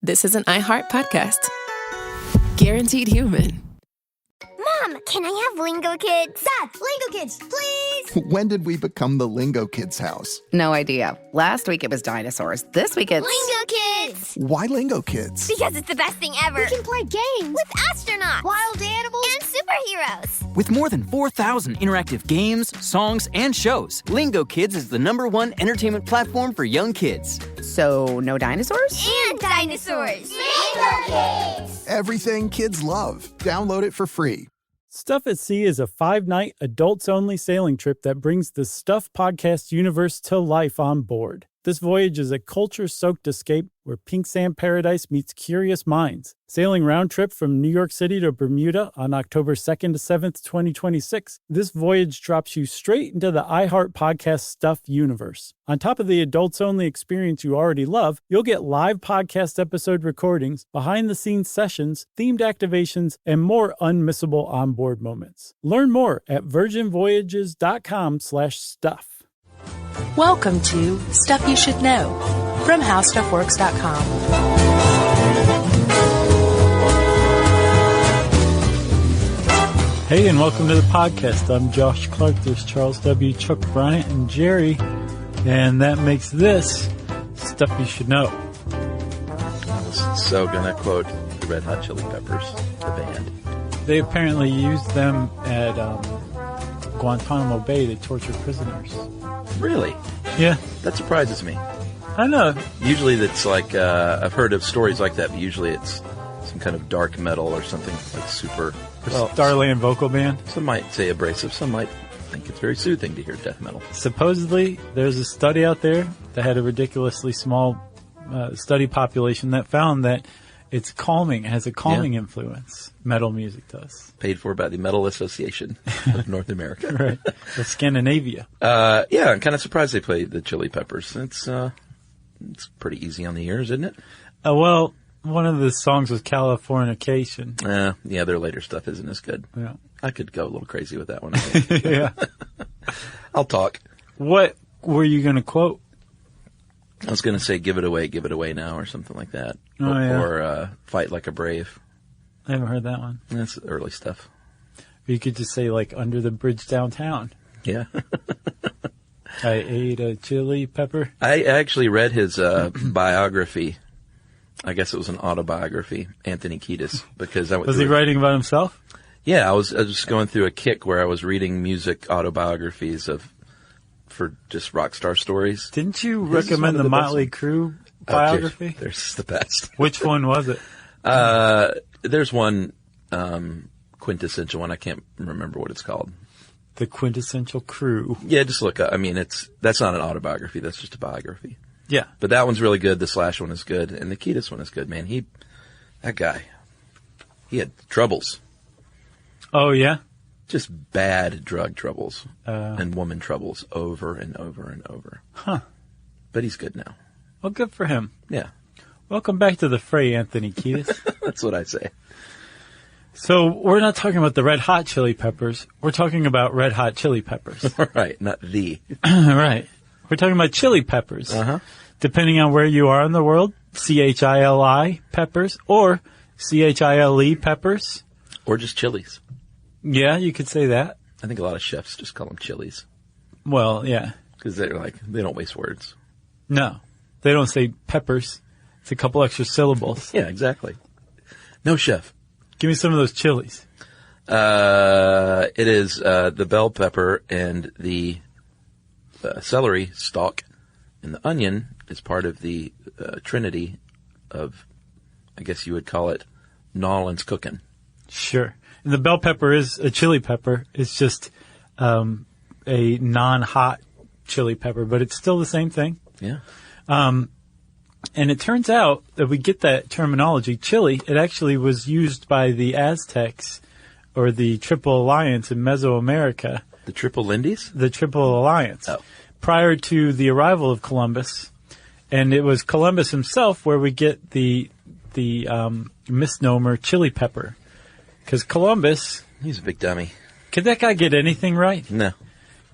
this is an iHeart podcast. Guaranteed human. Mom, can I have Lingo Kids? Dad, Lingo Kids, please! When did we become the Lingo Kids house? No idea. Last week it was dinosaurs. This week it's... Lingo Kids! Why Lingo Kids? Because it's the best thing ever. We can play games with astronauts, wild animals, and superheroes. With more than 4,000 interactive games, songs, and shows, Lingo Kids is the #1 entertainment platform for young kids. So, no dinosaurs? And dinosaurs. Lingo Kids! Everything kids love. Download it for free. Stuff at Sea is a 5-night, adults-only sailing trip that brings the Stuff podcast universe to life on board. This voyage is a culture-soaked escape where pink sand paradise meets curious minds. Sailing round trip from New York City to Bermuda on October 2nd to 7th, 2026, this voyage drops you straight into the iHeart Podcast Stuff universe. On top of the adults-only experience you already love, you'll get live podcast episode recordings, behind-the-scenes sessions, themed activations, and more unmissable onboard moments. Learn more at virginvoyages.com/stuff. Welcome to Stuff You Should Know from HowStuffWorks.com. Hey, and welcome to the podcast. I'm Josh Clark. There's Charles W., Chuck Bryant, and Jerry. And that makes this Stuff You Should Know. I was so going to quote the Red Hot Chili Peppers, the band. They apparently used them at Guantanamo Bay to torture prisoners. Really? Yeah. That surprises me. I know. Usually that's like, I've heard of stories like that, but usually it's some kind of dark metal or something like super... Starland vocal band. Some might say abrasive. Some might think it's very soothing to hear death metal. Supposedly, there's a study out there that had a ridiculously small study population that found that it's calming. It has a calming influence. Metal music does. Paid for by the Metal Association of North America. Right. The Scandinavia. Yeah, I'm kind of surprised they played the Chili Peppers. It's pretty easy on the ears, isn't it? Well, one of the songs was Californication. Yeah, their later stuff isn't as good. Yeah. I could go a little crazy with that one, I think. Yeah. I'll talk. What were you going to quote? I was going to say, give it away now, or something like that. Oh, yeah. Or fight like a brave. I haven't heard that one. That's early stuff. Or you could just say, like, under the bridge downtown. Yeah. I ate a chili pepper. I actually read his biography. I guess it was an autobiography, Anthony Kiedis, because was he writing about himself? Yeah, I was just going through a kick where I was reading music autobiographies for just rock star stories. Didn't you recommend the Motley Crue biography? They're just the best. Which one was it? There's one quintessential one. I can't remember what it's called. The Quintessential Crew. Yeah, just look up. I mean, that's not an autobiography. That's just a biography. Yeah. But that one's really good. The Slash one is good. And the Kiedis one is good, man. That guy, he had troubles. Oh, yeah? Just bad drug troubles and woman troubles over and over and over. Huh. But he's good now. Well, good for him. Yeah. Welcome back to the fray, Anthony Kiedis. That's what I say. So we're not talking about the Red Hot Chili Peppers. We're talking about Red Hot Chili Peppers. Right, not the. Right. We're talking about chili peppers. Uh-huh. Depending on where you are in the world, CHILI peppers or CHILE peppers. Or just chilies. Yeah, you could say that. I think a lot of chefs just call them chilies. Well, yeah. Because they don't waste words. No. They don't say peppers. It's a couple extra syllables. Yeah, exactly. No, chef. Give me some of those chilies. It is the bell pepper and the celery stalk, and the onion is part of the trinity of, I guess you would call it, Nolans cooking. Sure. And the bell pepper is a chili pepper. It's just a non-hot chili pepper, but it's still the same thing. Yeah. And it turns out that we get that terminology, chili, it actually was used by the Aztecs or the Triple Alliance in Mesoamerica. The Triple Lindies? The Triple Alliance. Oh. Prior to the arrival of Columbus. And it was Columbus himself where we get the misnomer chili pepper. Because Columbus... He's a big dummy. Could that guy get anything right? No.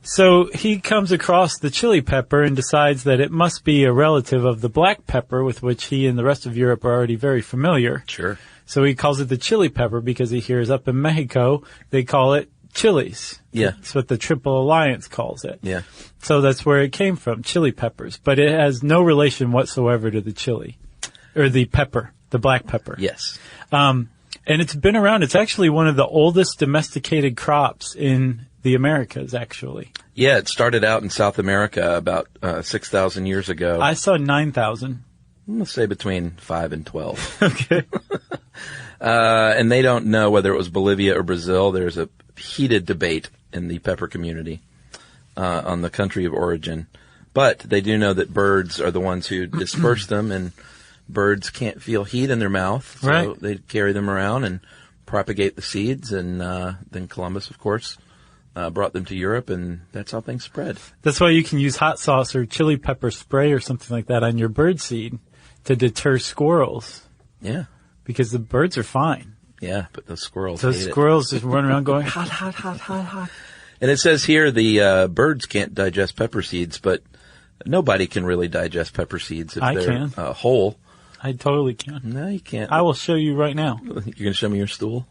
So he comes across the chili pepper and decides that it must be a relative of the black pepper, with which he and the rest of Europe are already very familiar. Sure. So he calls it the chili pepper because he hears up in Mexico they call it chilies. Yeah. That's what the Triple Alliance calls it. Yeah. So that's where it came from, chili peppers. But it has no relation whatsoever to the chili, or the pepper, the black pepper. Yes. And it's been around. It's actually one of the oldest domesticated crops in the Americas, actually. Yeah, it started out in South America about 6,000 years ago. I saw 9,000. Let's say between 5 and 12. Okay. And they don't know whether it was Bolivia or Brazil. There's a heated debate in the pepper community on the country of origin. But they do know that birds are the ones who disperse them, and birds can't feel heat in their mouth. So Right. they carry them around and propagate the seeds. And then Columbus, of course, brought them to Europe, and that's how things spread. That's why you can use hot sauce or chili pepper spray or something like that on your bird seed to deter squirrels, Yeah. because the birds are fine. Yeah, but those squirrels Those hate it. squirrels just run around going, hot, hot, hot, hot, hot. And it says here the birds can't digest pepper seeds, but nobody can really digest pepper seeds if I they're can. whole. I totally can. No, you can't. I will show you right now. You're going to show me your stool?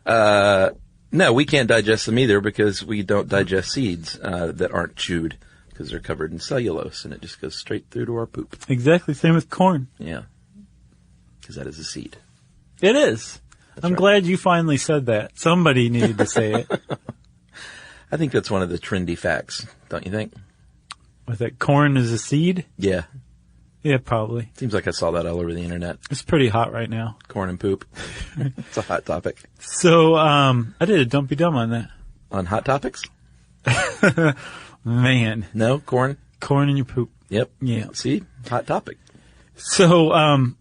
No, we can't digest them either because we don't digest seeds that aren't chewed because they're covered in cellulose, and it just goes straight through to our poop. Exactly. Same with corn. Yeah, because that is a seed. It is. I'm right. glad you finally said that. Somebody needed to say it. I think that's one of the trendy facts, don't you think? Was that corn is a seed? Yeah. Yeah, probably. Seems like I saw that all over the internet. It's pretty hot right now. Corn and poop. It's a hot topic. So, I did a Don't Be Dumb on that. On Hot Topics? Man. No? Corn? Corn in your poop. Yep. Yeah. See? Hot topic. So,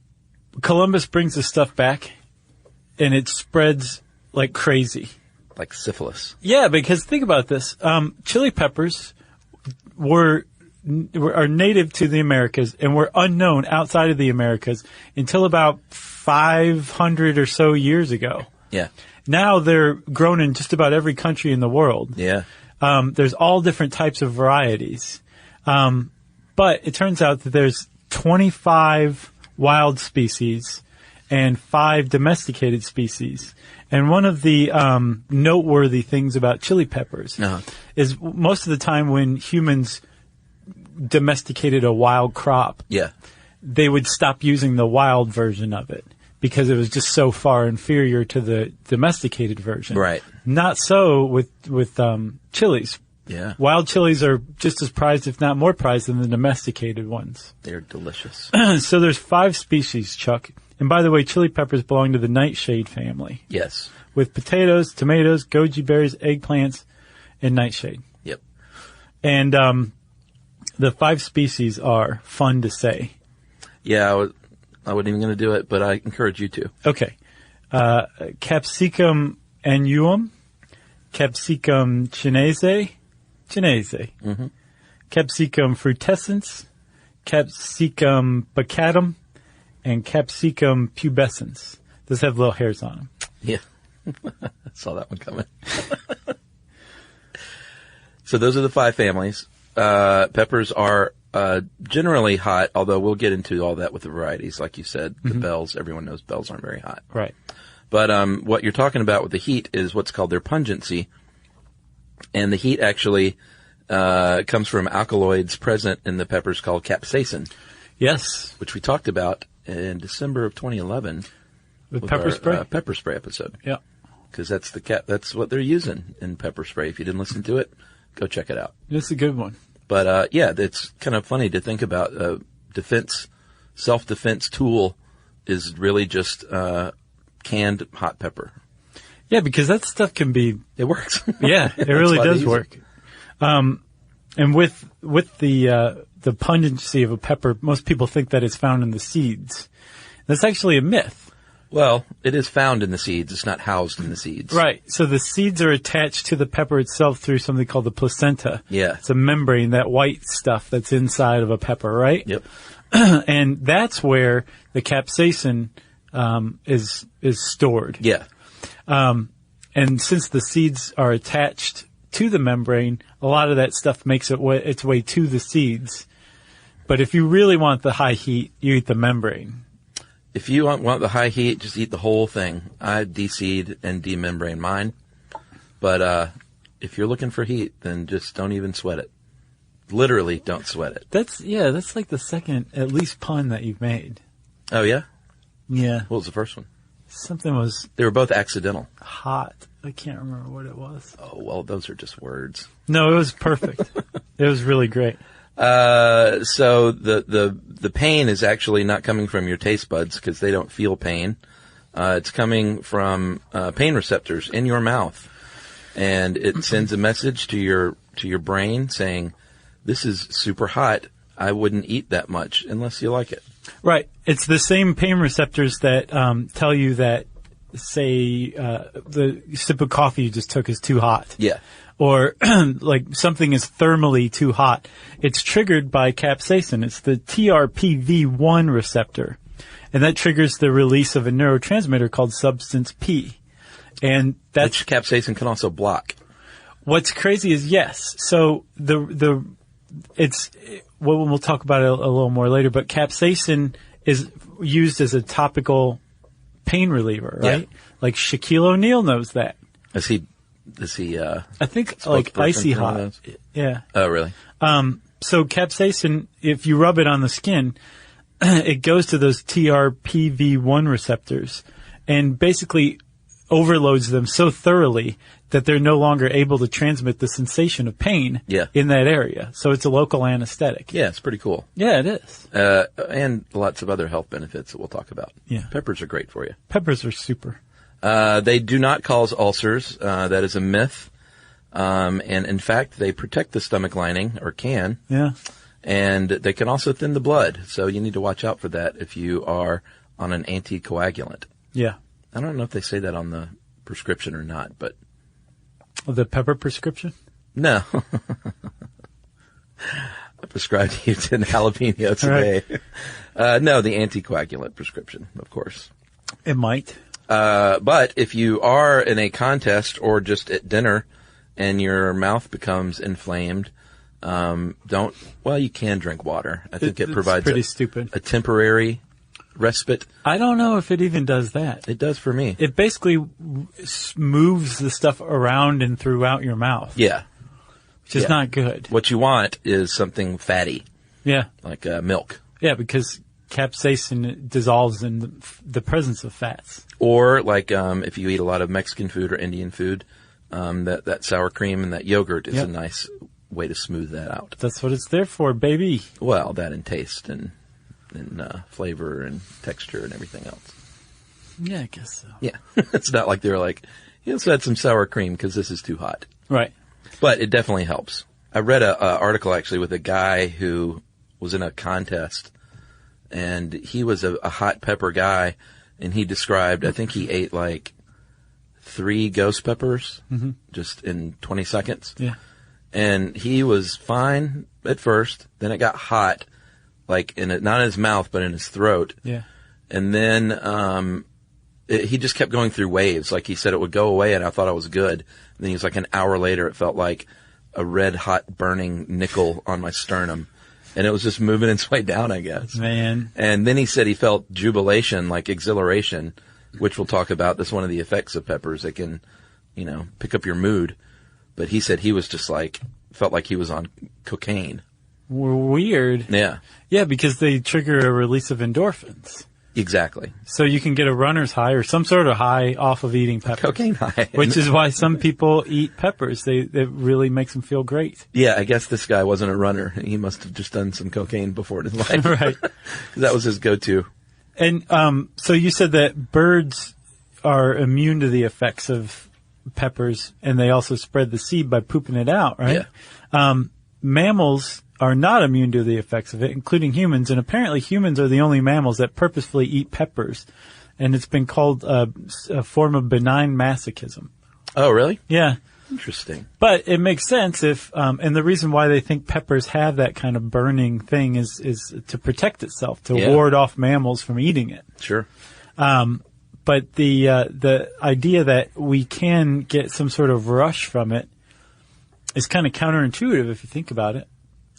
Columbus brings the stuff back, and it spreads like crazy. Like syphilis. Yeah, because think about this. Chili peppers are native to the Americas and were unknown outside of the Americas until about 500 or so years ago. Yeah. Now they're grown in just about every country in the world. Yeah. There's all different types of varieties. But it turns out that there's 25 wild species and 5 domesticated species. And one of the noteworthy things about chili peppers is most of the time when humans domesticated a wild crop, Yeah. they would stop using the wild version of it because it was just so far inferior to the domesticated version. Right. Not so with chilies. Yeah. Wild chilies are just as prized, if not more prized, than the domesticated ones. They're delicious. So there's 5 species, Chuck. And by the way, chili peppers belong to the nightshade family, Yes. with potatoes, tomatoes, goji berries, eggplants, and nightshade. Yep. And the 5 species are fun to say. Yeah, I wasn't even going to do it, but I encourage you to. Okay. Capsicum annuum, Capsicum chinese, Mm-hmm. Capsicum frutescens, Capsicum baccatum, and Capsicum pubescens. Those have little hairs on them. Yeah. I saw that one coming. So those are the 5 families. Peppers are generally hot, although we'll get into all that with the varieties. Like you said, the bells, everyone knows bells aren't very hot. Right. But what you're talking about with the heat is what's called their pungency. And the heat actually comes from alkaloids present in the peppers called capsaicin, Yes. which we talked about in December of 2011 With with pepper our, spray. pepper spray episode. Yeah. Because that's that's what they're using in pepper spray. If you didn't listen to it, go check it out. It's a good one. But yeah, it's kind of funny to think about. Self-defense tool is really just canned hot pepper. Yeah, because that stuff can be. It works. Yeah, it really why they does use work. And with the pungency of a pepper, most people think that it's found in the seeds. That's actually a myth. Well, it is found in the seeds. It's not housed in the seeds. Right. So the seeds are attached to the pepper itself through something called the placenta. Yeah. It's a membrane, that white stuff that's inside of a pepper, right? Yep. And that's where the capsaicin is stored. Yeah. And since the seeds are attached to the membrane, a lot of that stuff makes its way to the seeds. But if you really want the high heat, you eat the membrane. If you want the high heat, just eat the whole thing. I de-seed and demembrane mine. But if you're looking for heat, then just don't even sweat it. Literally, don't sweat it. That's like the second, at least, pun that you've made. Oh, yeah? Yeah. What was the first one? Something was They were both accidental. hot. I can't remember what it was. Oh, well, those are just words. No, it was perfect. It was really great. So the pain is actually not coming from your taste buds because they don't feel pain. It's coming from pain receptors in your mouth, and it sends a message to your brain saying, "This is super hot. I wouldn't eat that much unless you like it." Right. It's the same pain receptors that tell you that, say, the sip of coffee you just took is too hot. Yeah. Or like something is thermally too hot. It's triggered by capsaicin. It's the TRPV1 receptor. And that triggers the release of a neurotransmitter called substance P. And that's Which capsaicin can also block. what's crazy is yes. So it's well, we'll talk about it a little more later, but capsaicin is used as a topical pain reliever, right? Yeah. Like Shaquille O'Neal knows that. Is he I think like icy for one hot. of those? Yeah. Oh, really? So capsaicin, if you rub it on the skin, it goes to those TRPV1 receptors and basically overloads them so thoroughly that they're no longer able to transmit the sensation of pain in that area. So it's a local anesthetic. Yeah, it's pretty cool. Yeah, it is. And lots of other health benefits that we'll talk about. Yeah. Peppers are great for you. Peppers are super. They do not cause ulcers. That is a myth. And in fact, they protect the stomach lining, or can. Yeah. And they can also thin the blood. So you need to watch out for that if you are on an anticoagulant. Yeah. I don't know if they say that on the prescription or not, but. The pepper prescription? No. I prescribed you 10 jalapenos a day. No, the anticoagulant prescription, of course. It might. But if you are in a contest or just at dinner and your mouth becomes inflamed, you can drink water. I think it provides pretty stupid. A temporary respite. I don't know if it even does that. It does for me. It basically moves the stuff around and throughout your mouth. Yeah. Which is not good. What you want is something fatty. Yeah. Like milk. Yeah, because capsaicin dissolves in the presence of fats. Or like if you eat a lot of Mexican food or Indian food, that sour cream and that yogurt is a nice way to smooth that out. That's what it's there for, baby. Well, that and taste and flavor and texture and everything else. Yeah, I guess so. Yeah. It's not like they're like, let's add some sour cream because this is too hot. Right. But it definitely helps. I read an article actually with a guy who was in a contest, and he was a hot pepper guy, and he described, I think he ate like 3 ghost peppers just in 20 seconds. Yeah. And he was fine at first, then it got hot, like not in his mouth, but in his throat. Yeah. And then he just kept going through waves. Like he said, it would go away, and I thought I was good. And then he was like, an hour later, it felt like a red hot burning nickel on my sternum. And it was just moving its way down, I guess. Man. And then he said he felt jubilation, like exhilaration, which we'll talk about. That's one of the effects of peppers. They can, pick up your mood. But he said he was just felt like he was on cocaine. Weird. Yeah. Yeah, because they trigger a release of endorphins. Exactly. So you can get a runner's high or some sort of high off of eating peppers. Cocaine high. Which is why some people eat peppers. It really makes them feel great. Yeah, I guess this guy wasn't a runner. He must have just done some cocaine before in his life. Right. That was his go-to. And so you said that birds are immune to the effects of peppers, and they also spread the seed by pooping it out, right? Yeah. Mammals are not immune to the effects of it, including humans, and apparently humans are the only mammals that purposefully eat peppers, and it's been called a form of benign masochism. Oh, really? Yeah. Interesting. But it makes sense if, and the reason why they think peppers have that kind of burning thing is to protect itself, to ward off mammals from eating it. Sure. But the idea that we can get some sort of rush from it is kind of counterintuitive if you think about it,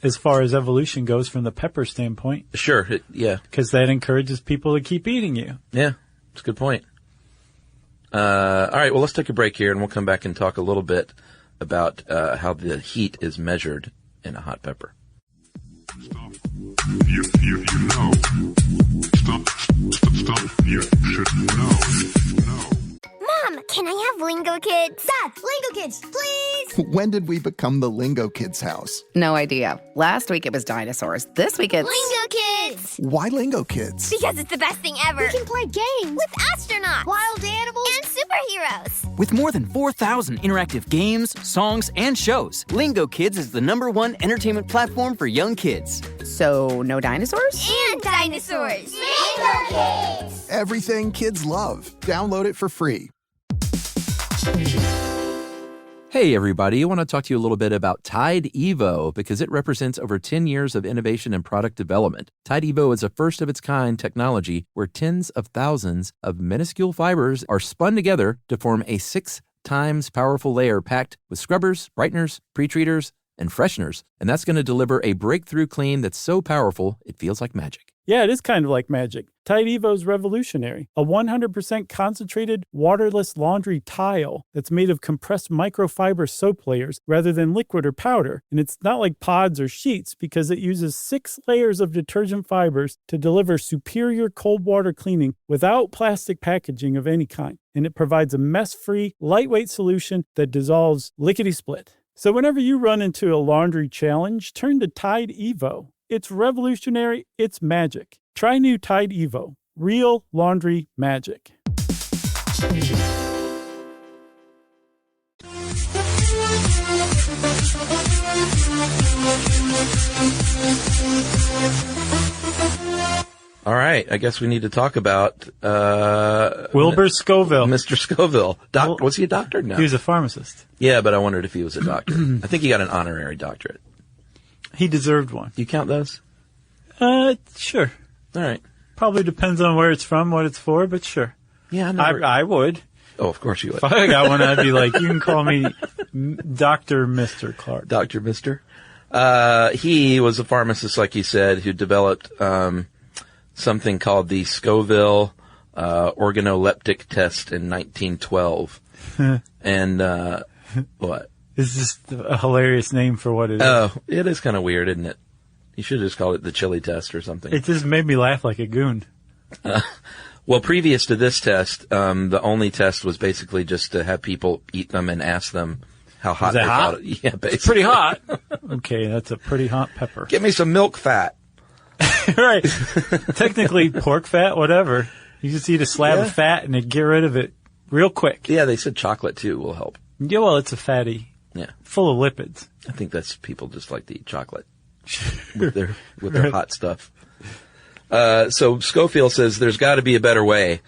as far as evolution goes from the pepper standpoint. Sure, yeah. Because that encourages people to keep eating you. Yeah, that's a good point. All right, well, let's take a break here, and we'll come back and talk a little bit about how the heat is measured in a hot pepper. Stuff you know. Stuff you should know. Mom, can I have Lingo Kids? Dad, Lingo Kids, please! When did we become the Lingo Kids house? No idea. Last week it was dinosaurs. This week it's... Lingo Kids! Why Lingo Kids? Because it's the best thing ever. We can play games with astronauts, wild animals, and superheroes. With more than 4,000 interactive games, songs, and shows, Lingo Kids is the #1 entertainment platform for young kids. So, no dinosaurs? And dinosaurs. Lingo Kids! Everything kids love. Download it for free. Hey everybody, I want to talk to you a little bit about Tide Evo because it represents over 10 years of innovation and product development. Tide Evo is a first-of-its-kind technology where tens of thousands of minuscule fibers are spun together to form a 6 times powerful layer packed with scrubbers, brighteners, pre-treaters, and fresheners. And that's going to deliver a breakthrough clean that's so powerful it feels like magic. Yeah, it is kind of like magic. Tide Evo is revolutionary. A 100% concentrated, waterless laundry tile that's made of compressed microfiber soap layers rather than liquid or powder. And it's not like pods or sheets because it uses 6 layers of detergent fibers to deliver superior cold water cleaning without plastic packaging of any kind. And it provides a mess-free, lightweight solution that dissolves lickety-split. So whenever you run into a laundry challenge, turn to Tide Evo. It's revolutionary. It's magic. Try new Tide Evo. Real laundry magic. All right, I guess we need to talk about Wilbur Scoville. Mr. Scoville. Was he a doctor? No. He was a pharmacist. Yeah, but I wondered if he was a doctor. I think he got an honorary doctorate. He deserved one. Do you count those? Sure. All right. Probably depends on where it's from, what it's for, but sure. Yeah, I would. Oh, of course you would. If I got one, I'd be like, you can call me Dr. Mr. Clark. Dr. Mister. He was a pharmacist, like you said, who developed something called the Scoville organoleptic test in 1912. And what? It's just a hilarious name for what it is. Oh, it is kind of weird, isn't it? You should have just called it the chili test or something. It just made me laugh like a goon. Well, previous to this test, the only test was basically just to have people eat them and ask them how hot Is it they hot? thought it. Yeah, basically. It's pretty hot. Okay, that's a pretty hot pepper. Give me some milk fat. Right. Technically, pork fat, whatever. You just eat a slab of fat and then get rid of it real quick. Yeah, they said chocolate, too, will help. Yeah, well, it's a fatty. Yeah. Full of lipids. I think that's people just like to eat chocolate with their hot stuff. So Schofield says there's got to be a better way.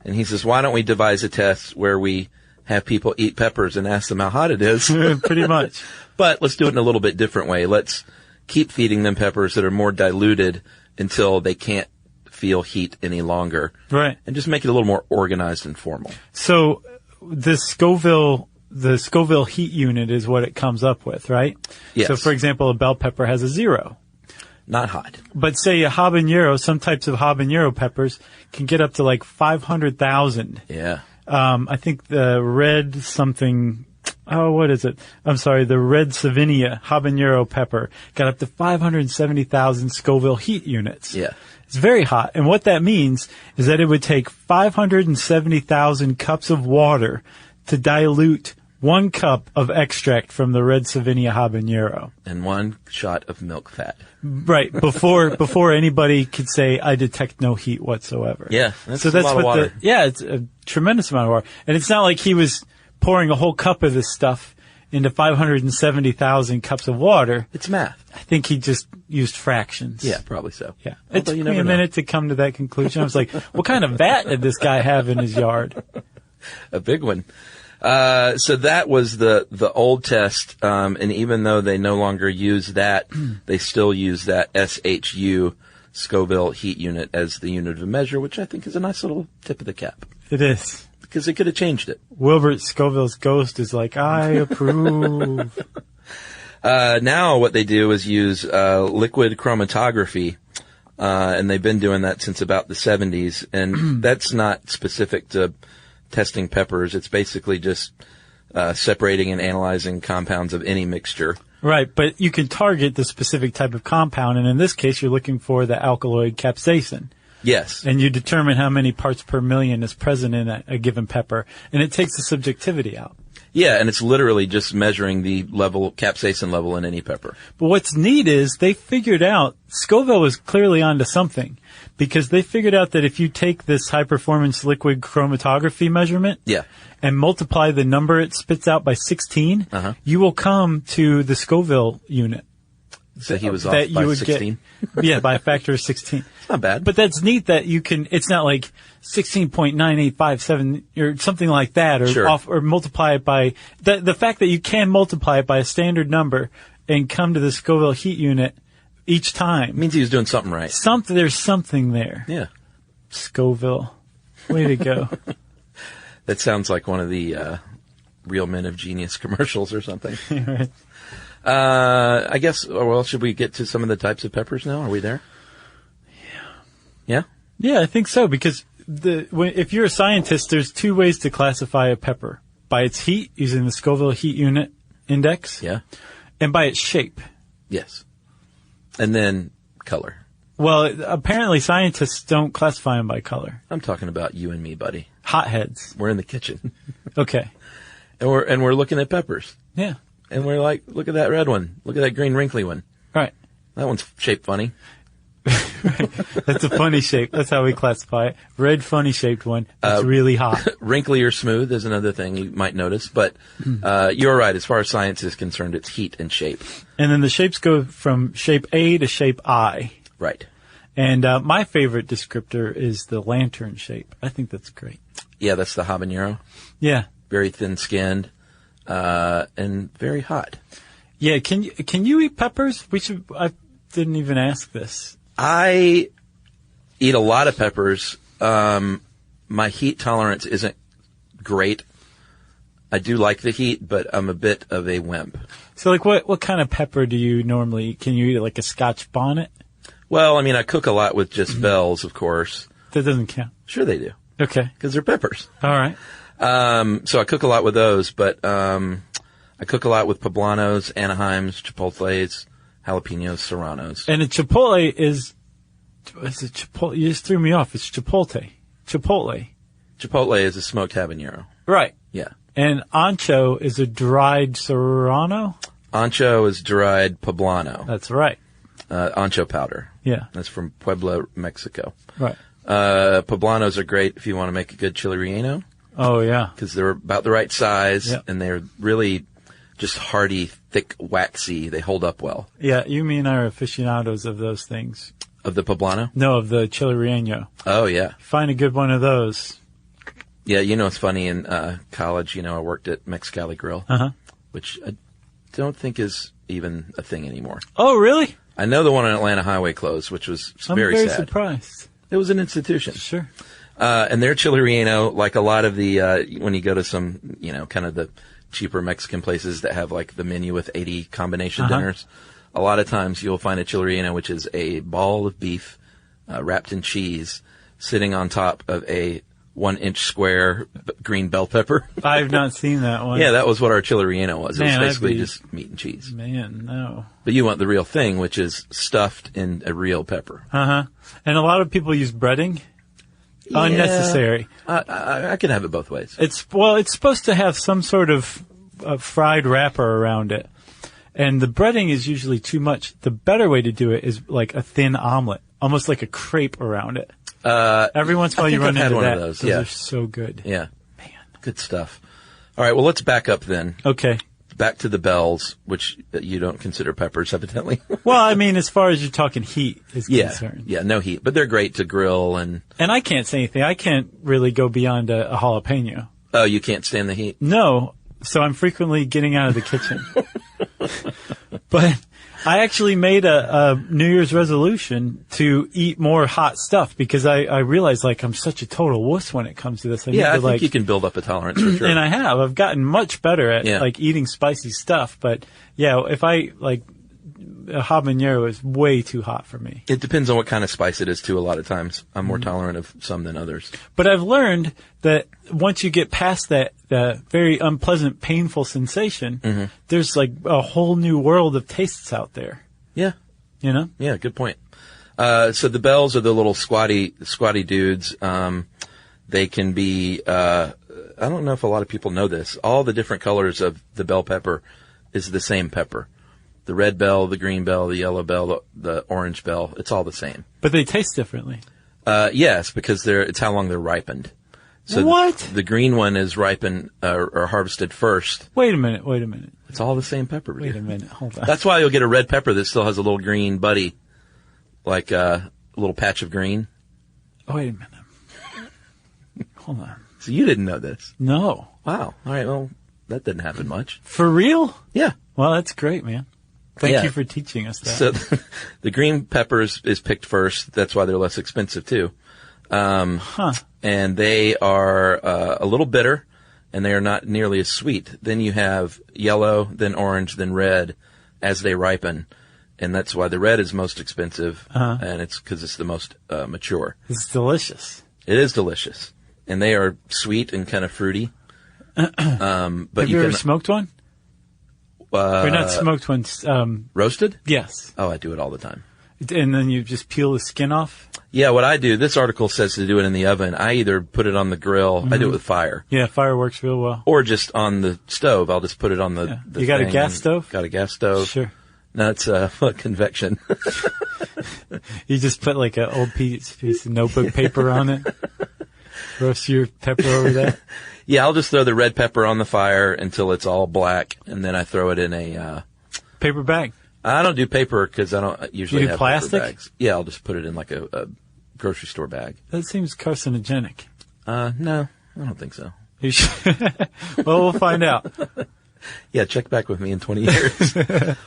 And he says, why don't we devise a test where we have people eat peppers and ask them how hot it is? Pretty much. But let's do it in a little bit different way. Let's keep feeding them peppers that are more diluted until they can't feel heat any longer. Right. And just make it a little more organized and formal. So the Scoville heat unit is what it comes up with, right? Yes. So, for example, a bell pepper has a 0. Not hot. But say a habanero, some types of habanero peppers can get up to like 500,000. Yeah. I think the red something, what is it? I'm sorry, the red Savinia habanero pepper got up to 570,000 Scoville heat units. Yeah. It's very hot. And what that means is that it would take 570,000 cups of water to dilute 1 cup of extract from the red Savinia habanero. And 1 shot of milk fat. Right. Before anybody could say, I detect no heat whatsoever. Yeah. That's a lot of water. It's a tremendous amount of water. And it's not like he was pouring a whole cup of this stuff into 570,000 cups of water. It's math. I think he just used fractions. Yeah, probably so. Yeah. Although It took you me never a know. minute to come to that conclusion. I was like, what kind of vat did this guy have in his yard? A big one. So that was the old test, and even though they no longer use that, they still use that SHU Scoville heat unit as the unit of measure, which I think is a nice little tip of the cap. It is. Because they could have changed it. Wilbert Scoville's ghost is like, I approve. Now what they do is use liquid chromatography, and they've been doing that since about the 70s, and that's not specific to testing peppers. It's basically just separating and analyzing compounds of any mixture. Right, but you can target the specific type of compound, and in this case, you're looking for the alkaloid capsaicin. Yes. And you determine how many parts per million is present in a given pepper, and it takes the subjectivity out. Yeah, and it's literally just measuring the capsaicin level in any pepper. But what's neat is they figured out, Scoville was clearly onto something, because they figured out that if you take this high-performance liquid chromatography measurement and multiply the number it spits out by 16, you will come to the Scoville unit. So he was off by 16? Yeah, by a factor of 16. It's not bad. But that's neat that you can, it's not like 16.9857 or something like that, or or multiply it by, the fact that you can multiply it by a standard number and come to the Scoville heat unit each time. It means he was doing something right. There's something there. Yeah. Scoville. Way to go. That sounds like one of the Real Men of Genius commercials or something. Right. I guess, well, should we get to some of the types of peppers now? Are we there? Yeah? Yeah, I think so, because if you're a scientist, there's two ways to classify a pepper. By its heat, using the Scoville heat unit index. Yeah. And by its shape. Yes. And then color. Well, apparently scientists don't classify them by color. I'm talking about you and me, buddy. Hotheads. We're in the kitchen. Okay. And we're looking at peppers. Yeah. And we're like, look at that red one. Look at that green wrinkly one. Right. That one's shaped funny. Right. That's a funny shape. That's how we classify it. Red, funny shaped one. It's really hot. Wrinkly or smooth is another thing you might notice. But you're right. As far as science is concerned, it's heat and shape. And then the shapes go from shape A to shape I. Right. And my favorite descriptor is the lantern shape. I think that's great. Yeah, that's the habanero. Yeah. Very thin-skinned and very hot. Yeah, can you eat peppers? I didn't even ask this. I eat a lot of peppers. My heat tolerance isn't great. I do like the heat, but I'm a bit of a wimp. So, like, what kind of pepper do you normally eat? Can you eat it like a Scotch bonnet? Well, I mean, I cook a lot with just bells, of course. That doesn't count. Sure they do. Okay. Because they're peppers. All right. So I cook a lot with those, but I cook a lot with poblanos, Anaheims, chipotles, jalapenos, serranos. And a chipotle is it chipotle? You just threw me off. It's chipotle. Chipotle. Chipotle is a smoked habanero. Right. Yeah. And ancho is a dried serrano? Ancho is dried poblano. That's right. Ancho powder. Yeah. That's from Puebla, Mexico. Right. Poblanos are great if you want to make a good chile relleno. Oh, yeah. Because they're about the right size, yep. And they're really just hearty, thick, waxy. They hold up well. Yeah, you mean are aficionados of those things. Of the poblano? No, of the chile relleno. Oh, yeah. Find a good one of those. Yeah, it's funny, in college, I worked at Mexicali Grill, which I don't think is even a thing anymore. Oh, really? I know the one on Atlanta Highway closed, which was very sad. I'm very surprised. It was an institution. Sure. And their chile relleno, like a lot of the, when you go to some, kind of the cheaper Mexican places that have like the menu with 80 combination dinners, a lot of times you'll find a chile relleno, which is a ball of beef wrapped in cheese sitting on top of a 1-inch square green bell pepper. I've not seen that one. Yeah, that was what our chile relleno was. Man, it was basically just meat and cheese. Man, no. But you want the real thing, which is stuffed in a real pepper. And a lot of people use breading. Yeah. Unnecessary. I can have it both ways. It's supposed to have some sort of fried wrapper around it. And the breading is usually too much. The better way to do it is like a thin omelet, almost like a crepe around it. Every once in a while you run into that. Those are so good. Yeah. Man. Good stuff. All right, well, let's back up then. Okay. Back to the bells, which you don't consider peppers, evidently. Well, I mean, as far as you're talking heat is concerned. Yeah, no heat. But they're great to grill and... And I can't say anything. I can't really go beyond a jalapeno. Oh, you can't stand the heat? No. So I'm frequently getting out of the kitchen. But I actually made a New Year's resolution to eat more hot stuff because I realized like I'm such a total wuss when it comes to this. I think you can build up a tolerance for sure. And I have. I've gotten much better at like eating spicy stuff. But yeah, if I like a habanero is way too hot for me. It depends on what kind of spice it is too. A lot of times I'm more tolerant of some than others. But I've learned that once you get past that very unpleasant, painful sensation, there's like a whole new world of tastes out there. Yeah. You know? Yeah, good point. So the bells are the little squatty dudes. They can be, I don't know if a lot of people know this. All the different colors of the bell pepper is the same pepper. The red bell, the green bell, the yellow bell, the orange bell, it's all the same. But they taste differently. Yes, because it's how long they're ripened. So what? The green one is ripened, or harvested first. Wait a minute. It's all the same pepper. Wait a minute, hold on. That's why you'll get a red pepper that still has a little green buddy. Like a little patch of green. Oh, wait a minute. Hold on. So you didn't know this? No. Wow. All right, well, that didn't happen much. For real? Yeah. Well, that's great, man. Thank you for teaching us that. So the green pepper is picked first. That's why they're less expensive too. And they are a little bitter, and they are not nearly as sweet. Then you have yellow, then orange, then red as they ripen. And that's why the red is most expensive, and it's because it's the most mature. It's delicious. It is delicious. And they are sweet and kind of fruity. But have you ever smoked one? Or not smoked one. Roasted? Yes. Oh, I do it all the time. And then you just peel the skin off? Yeah, what I do, this article says to do it in the oven. I either put it on the grill, I do it with fire. Yeah, fire works real well. Or just on the stove. I'll just put it on the You got a gas stove? Got a gas stove. Sure. No, it's convection. You just put like an old piece of notebook paper on it. Roast your pepper over that. Yeah, I'll just throw the red pepper on the fire until it's all black, and then I throw it in a paper bag. I don't do paper because I don't usually you do have plastic paper bags. Yeah, I'll just put it in like a grocery store bag. That seems carcinogenic. No, I don't think so. You should. Well, we'll find out. Yeah, check back with me in 20 years.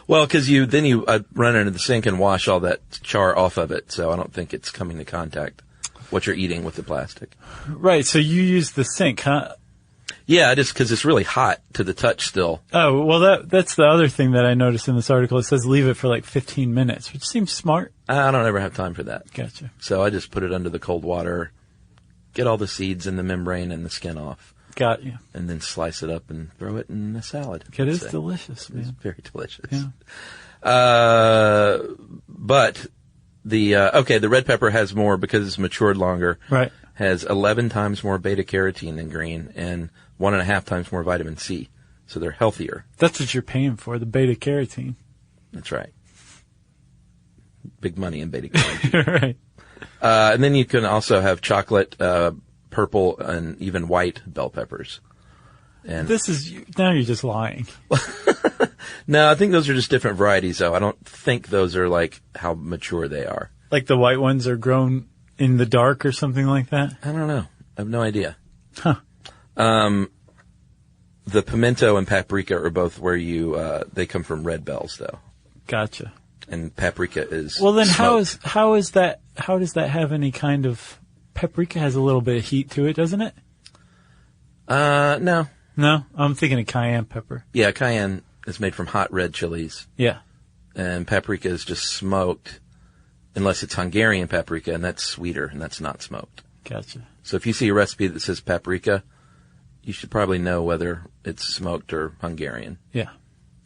Well, because you run it into the sink and wash all that char off of it, so I don't think it's coming to contact what you're eating with the plastic. Right, so you use the sink, huh? Yeah, just because it's really hot to the touch still. Oh, well, that's the other thing that I noticed in this article. It says leave it for like 15 minutes, which seems smart. I don't ever have time for that. Gotcha. So I just put it under the cold water, get all the seeds and the membrane and the skin off. Got you. And then slice it up and throw it in a salad. It is delicious, man. It's very delicious. Yeah. But the red pepper has more because it's matured longer. Right. Has 11 times more beta carotene than green and 1.5 times more vitamin C. So they're healthier. That's what you're paying for, the beta carotene. That's right. Big money in beta carotene. Right. And then you can also have chocolate, purple, and even white bell peppers. And now you're just lying. No, I think those are just different varieties, though. I don't think those are like how mature they are. Like the white ones are grown in the dark or something like that? I don't know. I have no idea. Huh. The pimento and paprika are both where they come from red bells, though. Gotcha. And paprika is well. Then smoked. how does that have any kind of paprika? Has a little bit of heat to it, doesn't it? No. No, I'm thinking of cayenne pepper. Yeah, cayenne is made from hot red chilies. Yeah. And paprika is just smoked, unless it's Hungarian paprika, and that's sweeter, and that's not smoked. Gotcha. So if you see a recipe that says paprika, you should probably know whether it's smoked or Hungarian. Yeah.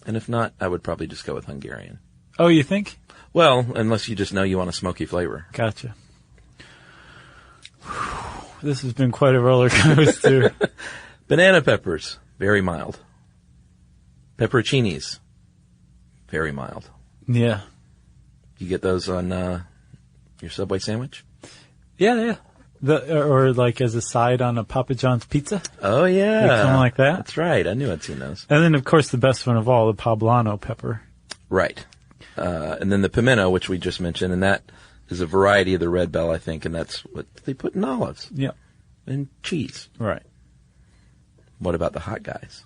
And if not, I would probably just go with Hungarian. Oh, you think? Well, unless you just know you want a smoky flavor. Gotcha. This has been quite a roller coaster. Banana peppers, very mild. Pepperoncinis, very mild. Yeah. You get those on your Subway sandwich? Yeah. Or like as a side on a Papa John's pizza. Oh, yeah. They come like that. That's right. I knew I'd seen those. And then, of course, the best one of all, the poblano pepper. Right. And then the pimento, which we just mentioned, and that is a variety of the red bell, I think, and that's what they put in olives. Yeah. And cheese. Right. What about the hot guys?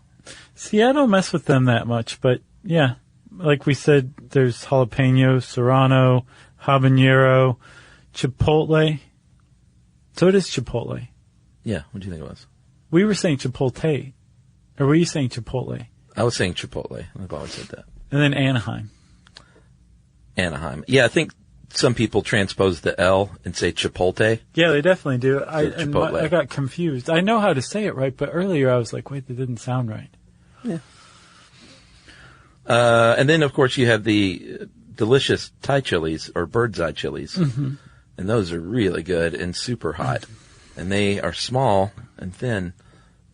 See, I don't mess with them that much, but yeah, like we said, there's jalapeno, serrano, habanero, chipotle. So it is chipotle. Yeah, what do you think it was? We were saying chipotle. Or were you saying chipotle? I was saying chipotle. I've always said that. And then Anaheim. Anaheim. Yeah, I think some people transpose the L and say chipotle. Yeah, they definitely do. Chipotle. I got confused. I know how to say it right, but earlier I was like, wait, that didn't sound right. Yeah. And then, of course, you have the delicious Thai chilies or bird's eye chilies. Mm-hmm. And those are really good and super hot. And they are small and thin,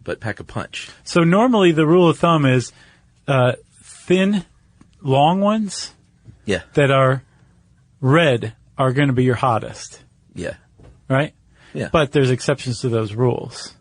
but pack a punch. So normally the rule of thumb is thin, long ones that are red are going to be your hottest. Yeah. Right? Yeah. But there's exceptions to those rules.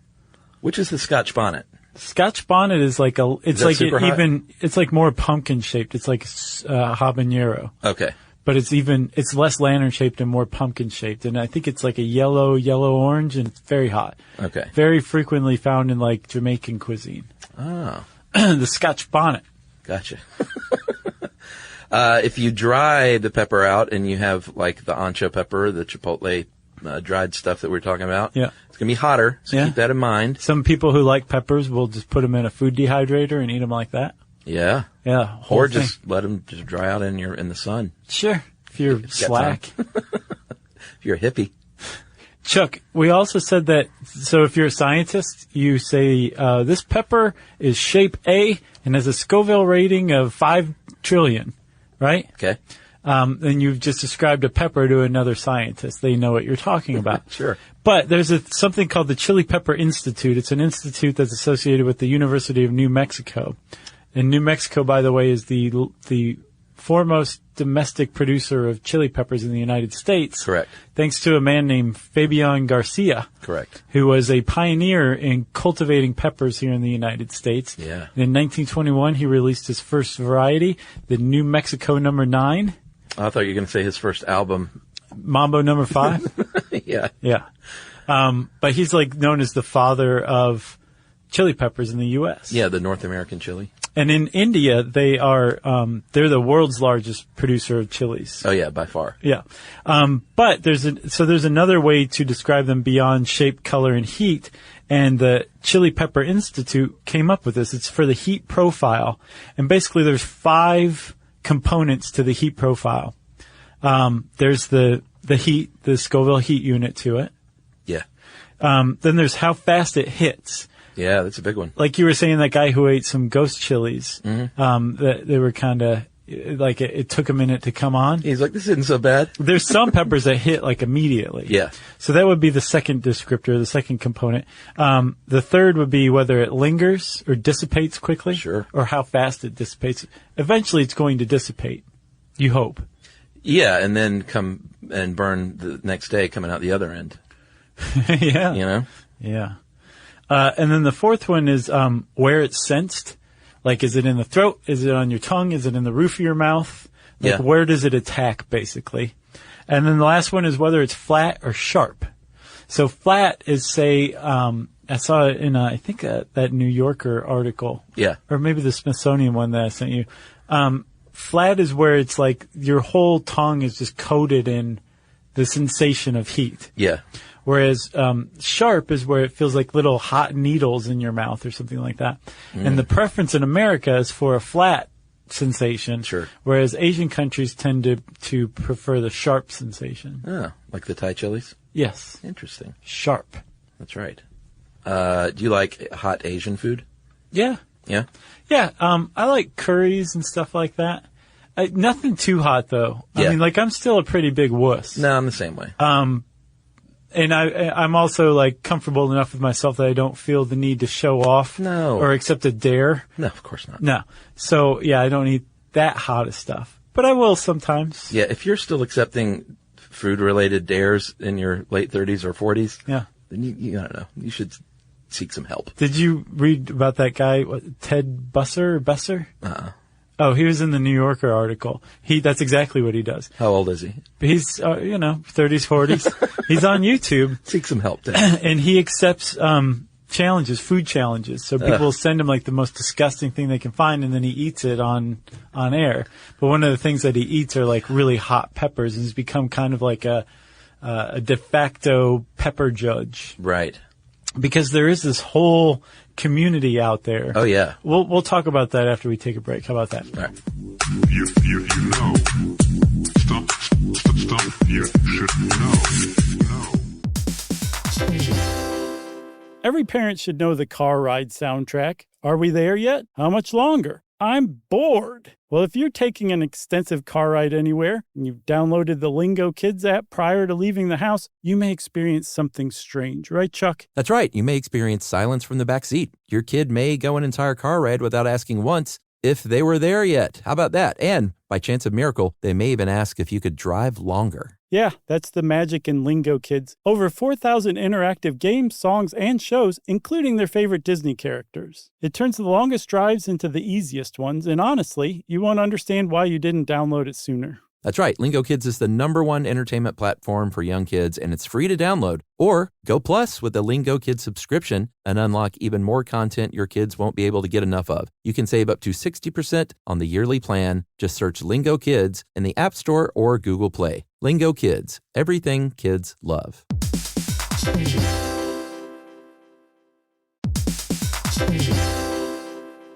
Which is the Scotch bonnet? Scotch bonnet is like it's like more pumpkin shaped. It's like habanero. Okay. But it's less lantern shaped and more pumpkin shaped. And I think it's like a yellow orange, and it's very hot. Okay. Very frequently found in like Jamaican cuisine. Oh. The Scotch bonnet. Gotcha. If you dry the pepper out and you have like the ancho pepper, the chipotle dried stuff that we're talking about, yeah, it's going to be hotter, so keep that in mind. Some people who like peppers will just put them in a food dehydrator and eat them like that. Yeah. Yeah. Or just let them just dry out in the sun. Sure. If you're slack. If you're a hippie. Chuck, we also said that, so if you're a scientist, you say, this pepper is shape A and has a Scoville rating of 5 trillion, right? Okay. Then you've just described a pepper to another scientist. They know what you're talking about. Sure. But there's something called the Chili Pepper Institute. It's an institute that's associated with the University of New Mexico. And New Mexico, by the way, is the foremost domestic producer of chili peppers in the United States. Correct. Thanks to a man named Fabian Garcia. Correct. Who was a pioneer in cultivating peppers here in the United States. Yeah. In 1921, he released his first variety, the New Mexico No. 9. I thought you were going to say his first album. Mambo No. 5? Yeah. Yeah. But he's like known as the father of chili peppers in the U.S. Yeah, the North American chili. And in India, they're the world's largest producer of chilies. Oh yeah, by far. Yeah. But there's another way to describe them beyond shape, color, and heat. And the Chili Pepper Institute came up with this. It's for the heat profile. And basically there's 5 components to the heat profile. There's the heat, the Scoville heat unit to it. Yeah. Then there's how fast it hits. Yeah, that's a big one. Like you were saying, that guy who ate some ghost chilies, Mm-hmm. that they were kind of like it took a minute to come on. He's like, this isn't so bad. There's some peppers that hit like immediately. Yeah. So that would be the second descriptor, the second component. The third would be whether it lingers or dissipates quickly. Sure. Or how fast it dissipates. Eventually it's going to dissipate. You hope. Yeah, and then come and burn the next day coming out the other end. Yeah. You know? Yeah. And then the fourth one is where it's sensed. Like, is it in the throat? Is it on your tongue? Is it in the roof of your mouth? Like, Yeah. where does it attack, basically? And then the last one is whether it's flat or sharp. So flat is, say, I saw it in, I think, that New Yorker article. Yeah. Or maybe the Smithsonian one that I sent you. Flat is where it's like your whole tongue is just coated in the sensation of heat. Yeah. Whereas sharp is where it feels like little hot needles in your mouth or something like that. And the preference in America is for a flat sensation. Sure. Whereas Asian countries tend to prefer the sharp sensation. Oh, like the Thai chilies? Yes. Interesting. Sharp. That's right. Do you like hot Asian food? Yeah. Yeah? Yeah. I like curries and stuff like that. Nothing too hot, though. Yeah. I mean, like, I'm still a pretty big wuss. No, I'm the same way. And I'm also like comfortable enough with myself that I don't feel the need to show off. No. Or accept a dare. No, of course not. No. So, yeah, I don't eat that hot of stuff. But I will sometimes. Yeah, if you're still accepting food-related dares in your late 30s or 40s, Yeah. then you I don't know, you should seek some help. Did you read about that guy, Ted Busser? Uh-uh. Oh, he was in the New Yorker article. That's exactly what he does. How old is he? He's, 30s, 40s. He's on YouTube. Seek some help, Dan. And he accepts food challenges. So people will send him like the most disgusting thing they can find, and then he eats it on air. But one of the things that he eats are like really hot peppers, and he's become kind of like a de facto pepper judge. Right. Because there is this whole community out there. Oh yeah. We'll talk about that after we take a break. How about that? All right. You know. Stuff you should know. Every parent should know the car ride soundtrack. Are we there yet? How much longer? I'm bored. Well, if you're taking an extensive car ride anywhere and you've downloaded the Lingo Kids app prior to leaving the house, you may experience something strange, right, Chuck? That's right. You may experience silence from the back seat. Your kid may go an entire car ride without asking once if they were there yet. How about that? And by chance of miracle, they may even ask if you could drive longer. Yeah, that's the magic in Lingo Kids. Over 4,000 interactive games, songs, and shows, including their favorite Disney characters. It turns the longest drives into the easiest ones, and honestly, you won't understand why you didn't download it sooner. That's right. Lingo Kids is the #1 entertainment platform for young kids, and it's free to download. Or go plus with the Lingo Kids subscription and unlock even more content your kids won't be able to get enough of. You can save up to 60% on the yearly plan. Just search Lingo Kids in the App Store or Google Play. Lingo Kids, everything kids love.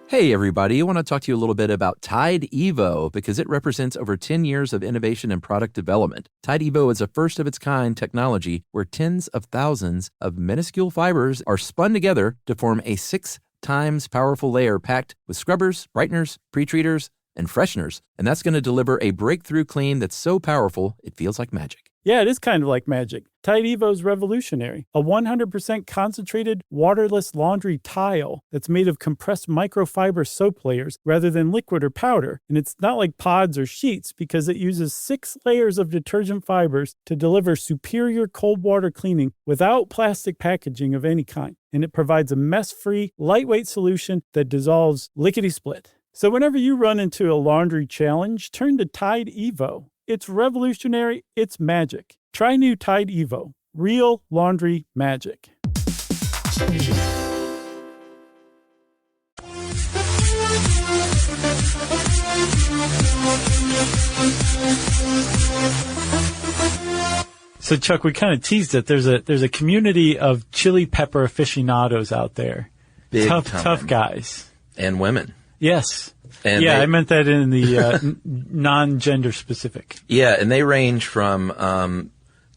Hey everybody, I want to talk to you a little bit about Tide Evo because it represents over 10 years of innovation and product development. Tide Evo is a first-of-its-kind technology where tens of thousands of minuscule fibers are spun together to form a 6 times powerful layer packed with scrubbers, brighteners, pre-treaters, and fresheners. And that's going to deliver a breakthrough clean that's so powerful it feels like magic. Yeah, it is kind of like magic. Tide Evo is revolutionary. A 100% concentrated, waterless laundry tile that's made of compressed microfiber soap layers rather than liquid or powder. And it's not like pods or sheets because it uses 6 layers of detergent fibers to deliver superior cold water cleaning without plastic packaging of any kind. And it provides a mess-free, lightweight solution that dissolves lickety-split. So whenever you run into a laundry challenge, turn to Tide Evo. It's revolutionary. It's magic. Try new Tide Evo. Real laundry magic. So Chuck, we kind of teased it. There's a community of chili pepper aficionados out there. Big tough guys. And women. Yes. And yeah, I meant that in the non-gender specific. Yeah, and they range from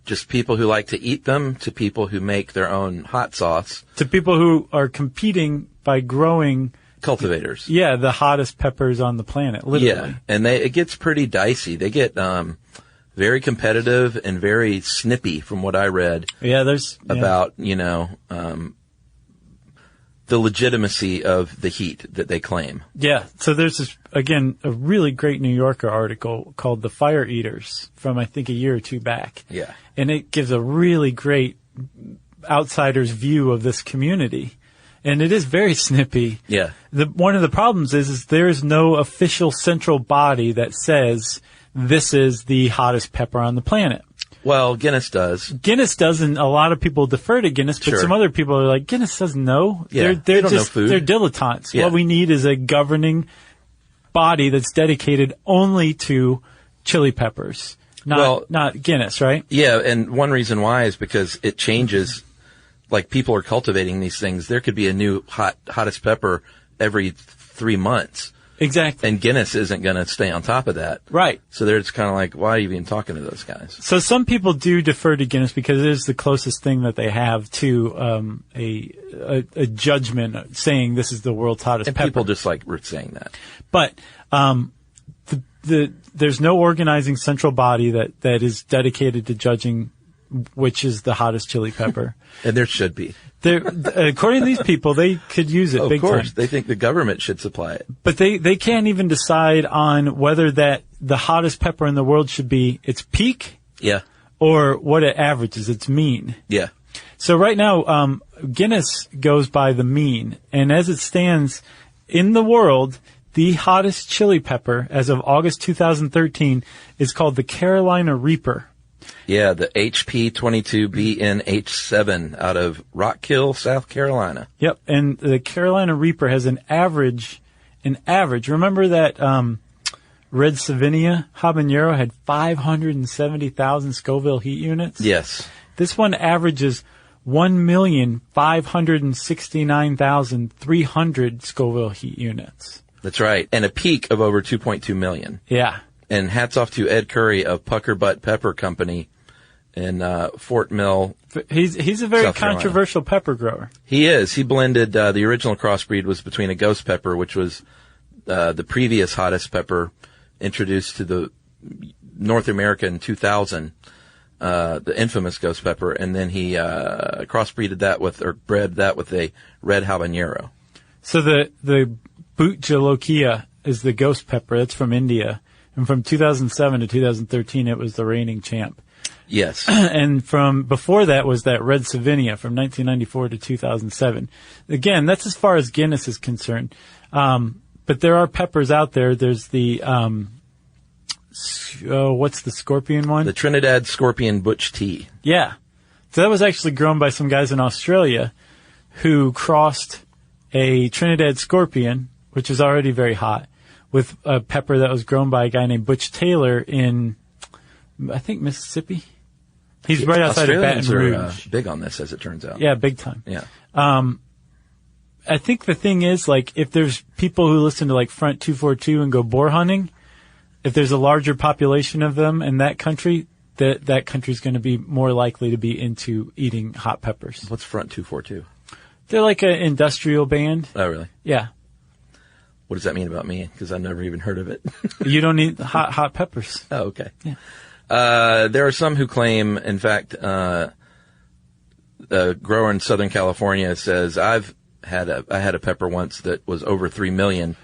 just people who like to eat them to people who make their own hot sauce. To people who are competing by growing... Cultivators. Yeah, the hottest peppers on the planet, literally. Yeah, and it gets pretty dicey. They get very competitive and very snippy from what I read. Yeah, about, the legitimacy of the heat that they claim. Yeah. So there's this, again, a really great New Yorker article called The Fire Eaters from, I think, a year or two back. Yeah. And it gives a really great outsider's view of this community. And it is very snippy. Yeah. One of the problems is there is no official central body that says this is the hottest pepper on the planet. Well, Guinness does. Guinness doesn't. A lot of people defer to Guinness, but Sure. Some other people are like, Guinness doesn't know. Yeah, they don't know food. They're dilettantes. Yeah. What we need is a governing body that's dedicated only to chili peppers, not Guinness, right? Yeah, and one reason why is because it changes. Like people are cultivating these things. There could be a new hottest pepper every 3 months. Exactly. And Guinness isn't going to stay on top of that. Right. So they're just kind of like, why are you even talking to those guys? So some people do defer to Guinness because it is the closest thing that they have to a judgment saying this is the world's hottest pepper. And people just like saying that. But there's no organizing central body that is dedicated to judging which is the hottest chili pepper. And there should be. According to these people, they could use it big time. Of course. They think the government should supply it. But they can't even decide on whether that the hottest pepper in the world should be its peak. Yeah. Or what it averages, its mean. Yeah. So right now, Guinness goes by the mean. And as it stands in the world, the hottest chili pepper as of August 2013 is called the Carolina Reaper. Yeah, the HP22BNH7 out of Rock Hill, South Carolina. Yep, and the Carolina Reaper has an average. Remember that Red Savinia habanero had 570,000 Scoville heat units? Yes. This one averages 1,569,300 Scoville heat units. That's right. And a peak of over 2.2 million. Yeah. And hats off to Ed Curry of Pucker Butt Pepper Company in Fort Mill. He's a very South Carolina. controversial pepper grower. He is. He blended, the original crossbreed was between a ghost pepper, which was the previous hottest pepper introduced to the North America in 2000, the infamous ghost pepper, and then he crossbreeded that with, or bred that with a red habanero. So the Boot Jalokia is the ghost pepper. That's from India. And from 2007 to 2013, it was the reigning champ. Yes. And from before that was that Red Savinia from 1994 to 2007. Again, that's as far as Guinness is concerned. But there are peppers out there. There's the, what's the scorpion one? The Trinidad Scorpion Butch Tea. Yeah. So that was actually grown by some guys in Australia who crossed a Trinidad Scorpion, which is already very hot, with a pepper that was grown by a guy named Butch Taylor in, I think, Mississippi. He's right outside of Baton Rouge. Are big on this, as it turns out. Yeah, big time. Yeah. I think the thing is, like, if there's people who listen to, like, Front 242 and go boar hunting, if there's a larger population of them in that country, that country's going to be more likely to be into eating hot peppers. What's Front 242? They're like an industrial band. Oh, really? Yeah. What does that mean about me? Because I've never even heard of it. You don't need hot peppers. Oh, okay. Yeah. There are some who claim, in fact, a grower in Southern California says, I had a pepper once that was over 3 million,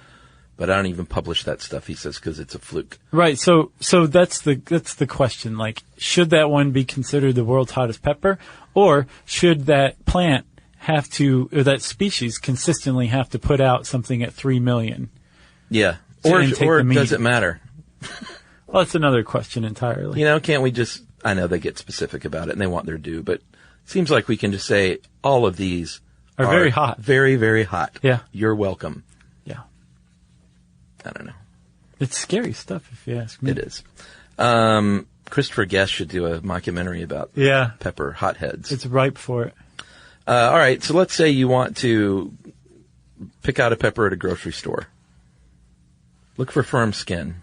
but I don't even publish that stuff, he says, because it's a fluke. Right. So that's the question. Like, should that one be considered the world's hottest pepper, or should that plant or that species consistently have to put out something at 3 million? Yeah. Or does it matter? Well, that's another question entirely. You know, can't we just, I know they get specific about it and they want their due, but it seems like we can just say all of these are very hot. Very, very hot. Yeah. You're welcome. Yeah. I don't know. It's scary stuff, if you ask me. It is. Christopher Guest should do a mockumentary about pepper hotheads. It's ripe for it. All right. So let's say you want to pick out a pepper at a grocery store. Look for firm skin.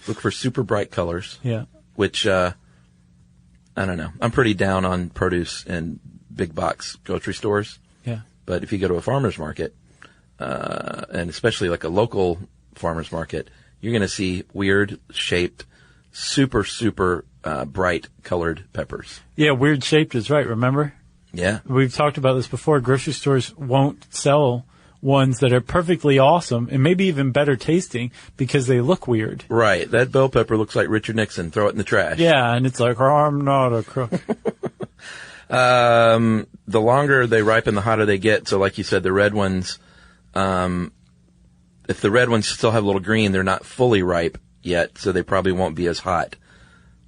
Look for super bright colors. Yeah. Which, I don't know. I'm pretty down on produce in big box grocery stores. Yeah. But if you go to a farmer's market, and especially like a local farmer's market, you're going to see weird shaped, super, super, bright colored peppers. Yeah. Weird shaped is right. Remember? Yeah. We've talked about this before. Grocery stores won't sell ones that are perfectly awesome and maybe even better tasting because they look weird. Right. That bell pepper looks like Richard Nixon. Throw it in the trash. Yeah, and it's like, I'm not a crook. The longer they ripen, the hotter they get. So like you said, the red ones, if the red ones still have a little green, they're not fully ripe yet, so they probably won't be as hot.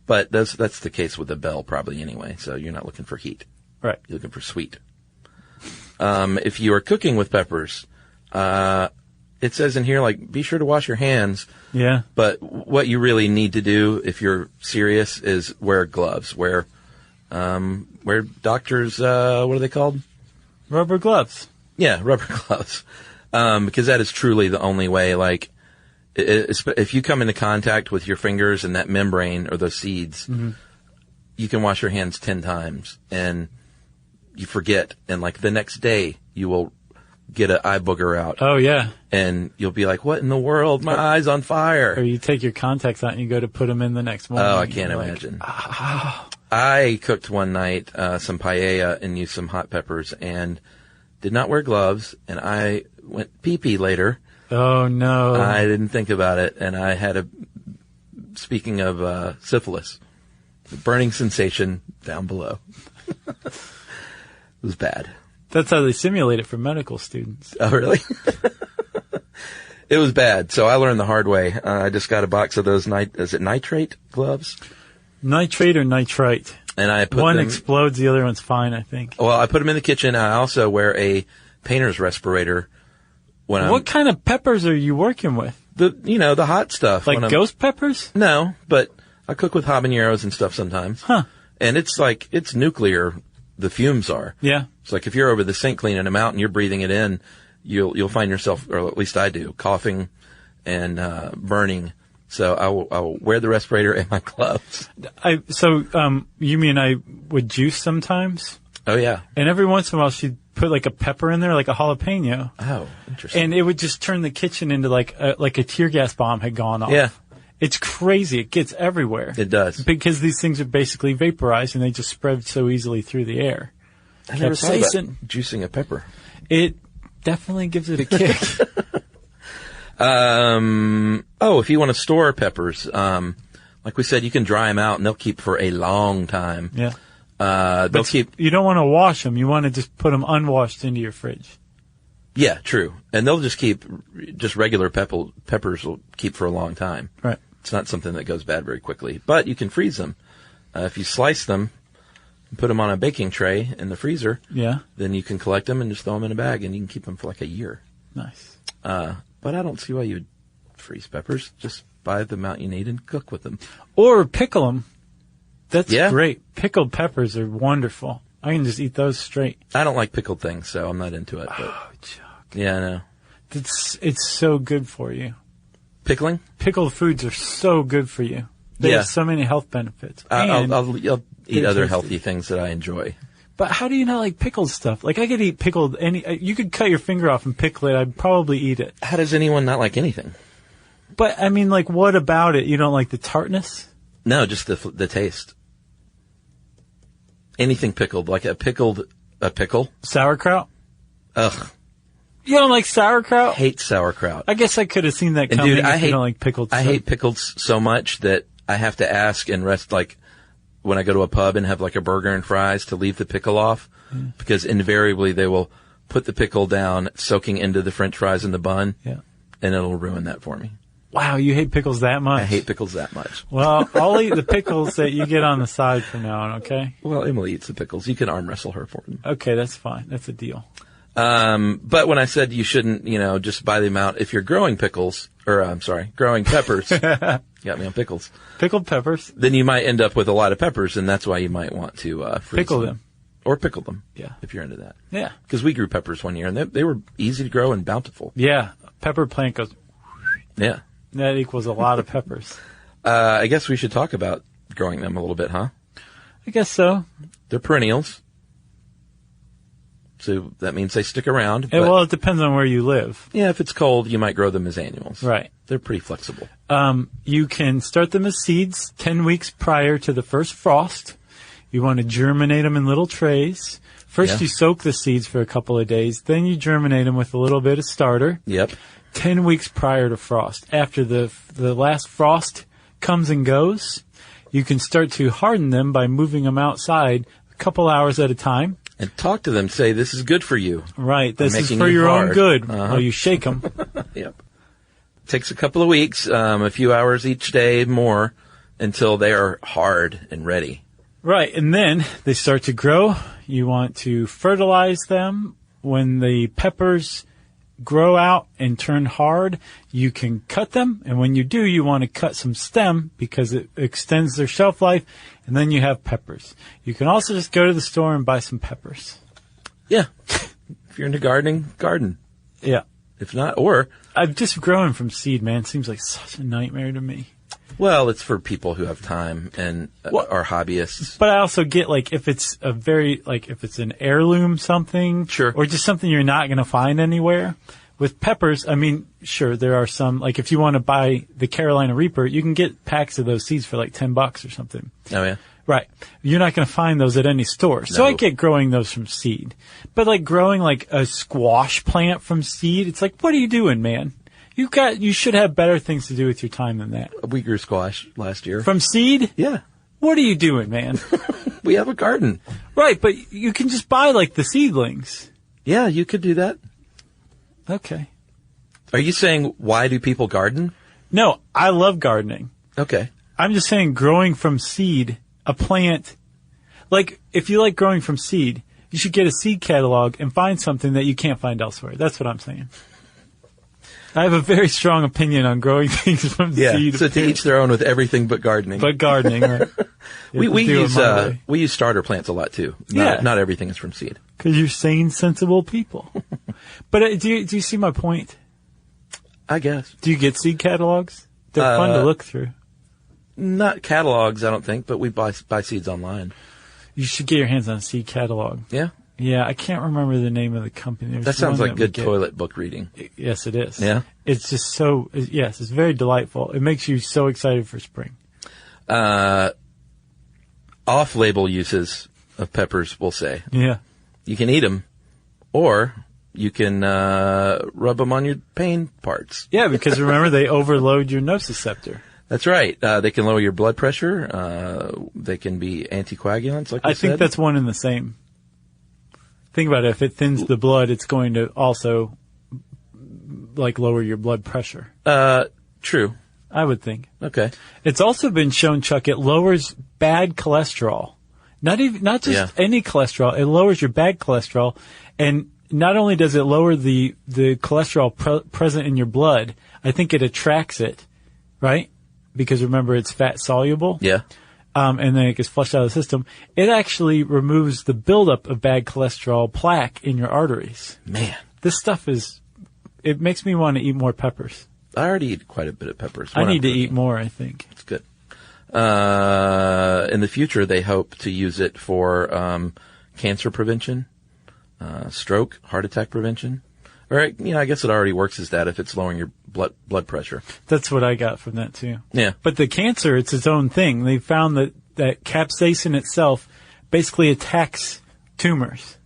But that's the case with the bell probably anyway, so you're not looking for heat. Right. You're looking for sweet. If you are cooking with peppers, it says in here, like, be sure to wash your hands. Yeah. But what you really need to do, if you're serious, is wear gloves. Wear doctors, what are they called? Rubber gloves. Yeah, rubber gloves. Because that is truly the only way, like, if you come into contact with your fingers and that membrane or those seeds, you can wash your hands 10 times and you forget, and like the next day you will get an eye booger out. Oh yeah. And you'll be like, what in the world? My eye's on fire. Or you take your contacts out and you go to put them in the next morning. Oh, I can't imagine. I cooked one night, some paella and used some hot peppers and did not wear gloves, and I went pee-pee later. Oh no. I didn't think about it, and I had speaking of, syphilis, a burning sensation down below. It was bad. That's how they simulate it for medical students. Oh, really? It was bad. So I learned the hard way. I just got a box of those is it nitrate gloves? Nitrate or nitrite? And I put one them, explodes, the other one's fine, I think. Well, I put them in the kitchen. I also wear a painter's respirator when What kind of peppers are you working with? the hot stuff. Like ghost peppers? No, but I cook with habaneros and stuff sometimes. Huh. And it's nuclear. The fumes are. Yeah. It's like if you're over the sink cleaning them out and you're breathing it in, you'll find yourself, or at least I do, coughing and burning. So I will wear the respirator and my gloves. You mean I would juice sometimes? Oh, yeah. And every once in a while she'd put like a pepper in there, like a jalapeno. Oh, interesting. And it would just turn the kitchen into like a tear gas bomb had gone off. Yeah. It's crazy. It gets everywhere. It does. Because these things are basically vaporized and they just spread so easily through the air. I never thought about juicing a pepper. It definitely gives it a kick. If you want to store peppers, like we said, you can dry them out and they'll keep for a long time. Yeah. They'll keep. You don't want to wash them. You want to just put them unwashed into your fridge. Yeah, true. And they'll just keep, regular peppers will keep for a long time. Right. It's not something that goes bad very quickly. But you can freeze them. If you slice them, and put them on a baking tray in the freezer, then you can collect them and just throw them in a bag and you can keep them for like a year. Nice. But I don't see why you would freeze peppers. Just buy the amount you need and cook with them. Or pickle them. That's great. Pickled peppers are wonderful. I can just eat those straight. I don't like pickled things, so I'm not into it. But oh, Chuck. Yeah, I know. It's so good for you. Pickling? Pickled foods are so good for you. They have so many health benefits. I'll eat other healthy things that I enjoy. But how do you not like pickled stuff? Like, I could eat pickled you could cut your finger off and pickle it. I'd probably eat it. How does anyone not like anything? But, I mean, like, what about it? You don't like the tartness? No, just the taste. Anything pickled, like a pickle. Sauerkraut? Ugh. You don't like sauerkraut? Hate sauerkraut. I guess I could have seen that coming. Dude, you don't like pickled stuff. I hate pickles so much that I have to ask and rest, like, when I go to a pub and have like a burger and fries, to leave the pickle off, because invariably they will put the pickle down, soaking into the French fries in the bun, and it'll ruin that for me. Wow, you hate pickles that much? I hate pickles that much. Well, I'll eat the pickles that you get on the side from now on, okay? Well, Emily eats the pickles. You can arm wrestle her for them. Okay, that's fine. That's a deal. But when I said you shouldn't, just buy the amount, if you're growing peppers, got me on pickles. Pickled peppers. Then you might end up with a lot of peppers, and that's why you might want to freeze pickle them. Or pickle them. Yeah. If you're into that. Yeah. Because we grew peppers one year, and they were easy to grow and bountiful. Yeah. Pepper plant goes. Yeah. That equals a lot of peppers. I guess we should talk about growing them a little bit, huh? I guess so. They're perennials. So that means they stick around. Well, it depends on where you live. Yeah, if it's cold, you might grow them as annuals. Right. They're pretty flexible. You can start them as seeds 10 weeks prior to the first frost. You want to germinate them in little trays. First, you soak the seeds for a couple of days. Then you germinate them with a little bit of starter. Yep. 10 weeks prior to frost. After the last frost comes and goes, you can start to harden them by moving them outside a couple hours at a time. And talk to them. Say, this is good for you. Right. This is for your own good. Well, you shake them. Yep. Takes a couple of weeks, a few hours each day more, until they are hard and ready. Right. And then they start to grow. You want to fertilize them. When the peppers grow out and turn hard, you can cut them. And when you do, you want to cut some stem because it extends their shelf life. And then you have peppers. You can also just go to the store and buy some peppers. Yeah. If you're into gardening, garden. Yeah. If not, or... I'm just growing from seed, man. It seems like such a nightmare to me. Well, it's for people who have time and are hobbyists. But I also get, like, if it's if it's an heirloom something. Sure. Or just something you're not going to find anywhere. With peppers, I mean, sure, there are some, like if you want to buy the Carolina Reaper, you can get packs of those seeds for like $10 or something. Oh, yeah? Right. You're not going to find those at any store. So I get growing those from seed. But like growing like a squash plant from seed, it's like, what are you doing, man? You should have better things to do with your time than that. We grew squash last year. From seed? Yeah. What are you doing, man? We have a garden. Right, but you can just buy like the seedlings. Yeah, you could do that. Okay. Are you saying, why do people garden? No, I love gardening. Okay. I'm just saying growing from seed, a plant, like if you like growing from seed, you should get a seed catalog and find something that you can't find elsewhere. That's what I'm saying. I have a very strong opinion on growing things from seed. So to each their own with everything but gardening. But gardening, right? we use starter plants a lot too. Not everything is from seed. Because you're sane, sensible people. But do you see my point? I guess. Do you get seed catalogs? They're fun to look through. Not catalogs, I don't think, but we buy seeds online. You should get your hands on a seed catalog. Yeah? Yeah, I can't remember the name of the company. That sounds like good toilet book reading. Yes, it is. Yeah? It's just it's very delightful. It makes you so excited for spring. Off-label uses of peppers, we'll say. Yeah. You can eat them, or you can rub them on your pain parts. Yeah, because remember, they overload your nociceptor. That's right. They can lower your blood pressure. They can be anticoagulants, like I said. I think that's one and the same. Think about it. If it thins the blood, it's going to also, lower your blood pressure. True. I would think. Okay. It's also been shown, Chuck, it lowers bad cholesterol. Not just any cholesterol. It lowers your bad cholesterol. And not only does it lower the cholesterol present in your blood, I think it attracts it, right? Because remember, it's fat soluble. Yeah. And then it gets flushed out of the system. It actually removes the buildup of bad cholesterol plaque in your arteries. Man. This stuff it makes me want to eat more peppers. I already eat quite a bit of peppers. I need to eat more, I think. It's good. In the future, they hope to use it for cancer prevention, stroke, heart attack prevention. Or, I guess it already works as that if it's lowering your blood pressure. That's what I got from that, too. Yeah. But the cancer, it's its own thing. They found that capsaicin itself basically attacks tumors.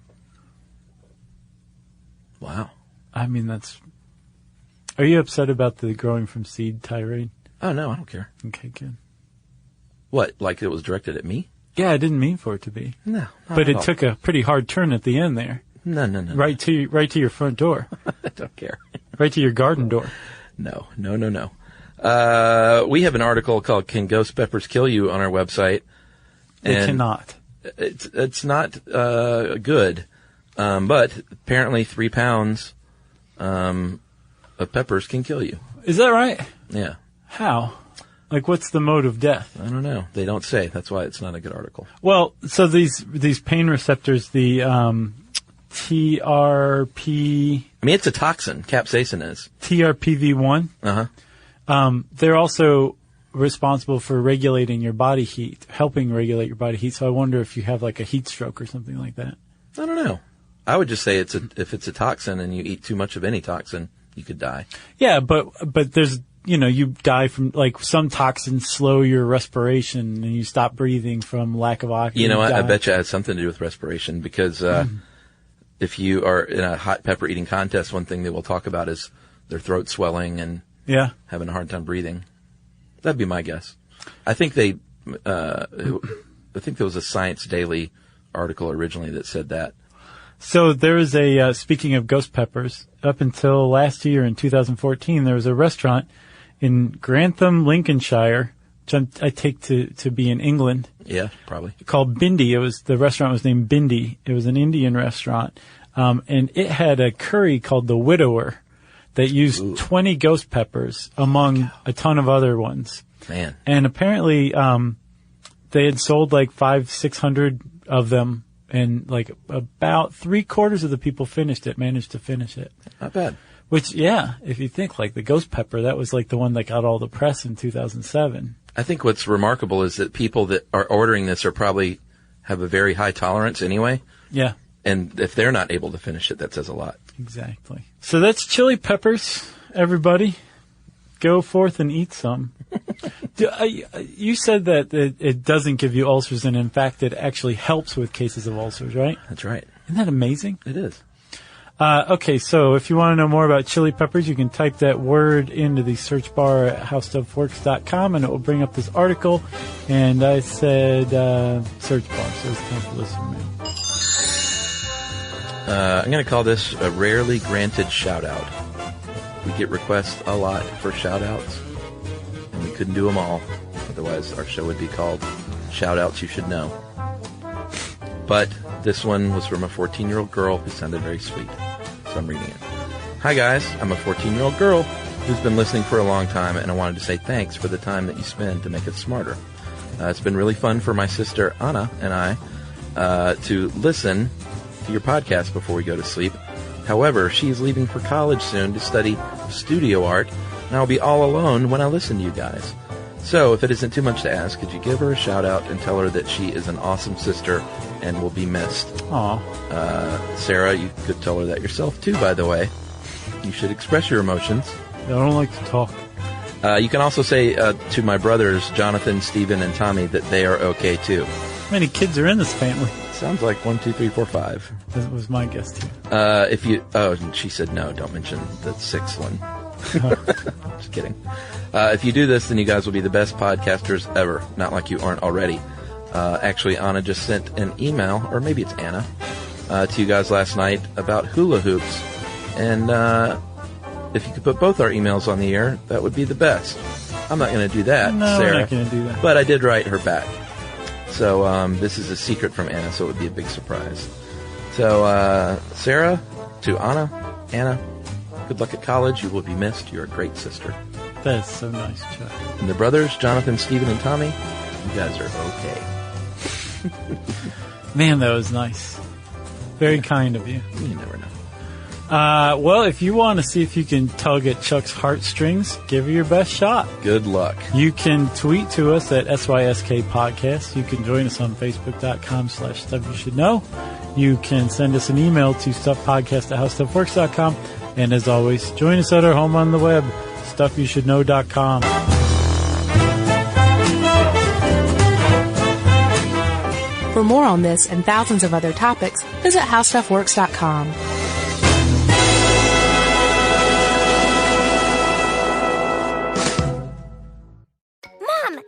Wow. I mean, Are you upset about the growing from seed tirade? Oh, no, I don't care. Okay, good. What, like it was directed at me? Yeah, I didn't mean for it to be. No. But it took a pretty hard turn at the end there. No. Right to your front door. I don't care. Right to your garden door. No. We have an article called "Can Ghost Peppers Kill You?" on our website. They cannot. It's not good, but apparently 3 pounds of peppers can kill you. Is that right? Yeah. How? What's the mode of death? I don't know. They don't say. That's why it's not a good article. Well, so these pain receptors, the TRP. I mean, it's a toxin. Capsaicin is. TRPV1. Uh-huh. They're also responsible for regulating your body heat, helping regulate your body heat. So I wonder if you have a heat stroke or something like that. I don't know. I would just say if it's a toxin and you eat too much of any toxin, you could die. Yeah, but there's, you die from, some toxins slow your respiration and you stop breathing from lack of oxygen. I bet you it has something to do with respiration because, if you are in a hot pepper eating contest, one thing they will talk about is their throat swelling and having a hard time breathing. That'd be my guess. I think there was a Science Daily article originally that said that. So there is speaking of ghost peppers, up until last year in 2014, there was a restaurant in Grantham, Lincolnshire, which I take to be in England. Yeah, probably. Called Bindi. The restaurant was named Bindi. It was an Indian restaurant. And it had a curry called the Widower that used 20 ghost peppers among a ton of other ones. Man. And apparently, they had sold 500-600 of them, and about 3/4 of the people managed to finish it. Not bad. Which, if you think the ghost pepper, that was the one that got all the press in 2007. I think what's remarkable is that people that are ordering this are probably have a very high tolerance anyway. Yeah. And if they're not able to finish it, that says a lot. Exactly. So that's chili peppers, everybody. Go forth and eat some. You said that it doesn't give you ulcers, and in fact, it actually helps with cases of ulcers, right? That's right. Isn't that amazing? It is. Okay, so if you want to know more about chili peppers, you can type that word into the search bar at howstuffworks.com, and it will bring up this article. And I said search bar, so it's time for listener mail. I'm going to call this a rarely granted shout-out. We get requests a lot for shout-outs, and we couldn't do them all. Otherwise, our show would be called Shout-Outs You Should Know. But this one was from a 14-year-old girl who sounded very sweet, so I'm reading it. Hi guys, I'm a 14-year-old girl who's been listening for a long time, and I wanted to say thanks for the time that you spend to make us smarter. It's been really fun for my sister Anna and I to listen to your podcast before we go to sleep. However, she's leaving for college soon to study studio art, and I'll be all alone when I listen to you guys. So, if it isn't too much to ask, could you give her a shout-out and tell her that she is an awesome sister and will be missed? Aw. Sarah, you could tell her that yourself, too, by the way. You should express your emotions. I don't like to talk. You can also say to my brothers, Jonathan, Stephen, and Tommy, that they are okay, too. How many kids are in this family? Sounds like 1, 2, 3, 4, 5. That was my guess, too. If you... Oh, she said no, don't mention the 6th one. Just kidding. If you do this, then you guys will be the best podcasters ever. Not like you aren't already. Actually, Anna just sent an email, or maybe it's Anna, to you guys last night about hula hoops. And if you could put both our emails on the air, that would be the best. I'm not going to do that, no, Sarah. we're not going to do that. But I did write her back. So this is a secret from Anna, so it would be a big surprise. So, Sarah, to Anna, good luck at college. You will be missed. You're a great sister. That's so nice, Chuck. And the brothers, Jonathan, Stephen, and Tommy, you guys are okay. Man, that was nice. Very kind of you. You never know. Well, if you want to see if you can tug at Chuck's heartstrings, give it your best shot. Good luck. You can tweet to us at SYSK Podcast. You can join us on Facebook.com/Stuff You Should Know. You can send us an email to StuffPodcast@HowStuffWorks.com. And as always, join us at our home on the web, StuffYouShouldKnow.com. For more on this and thousands of other topics, visit HowStuffWorks.com.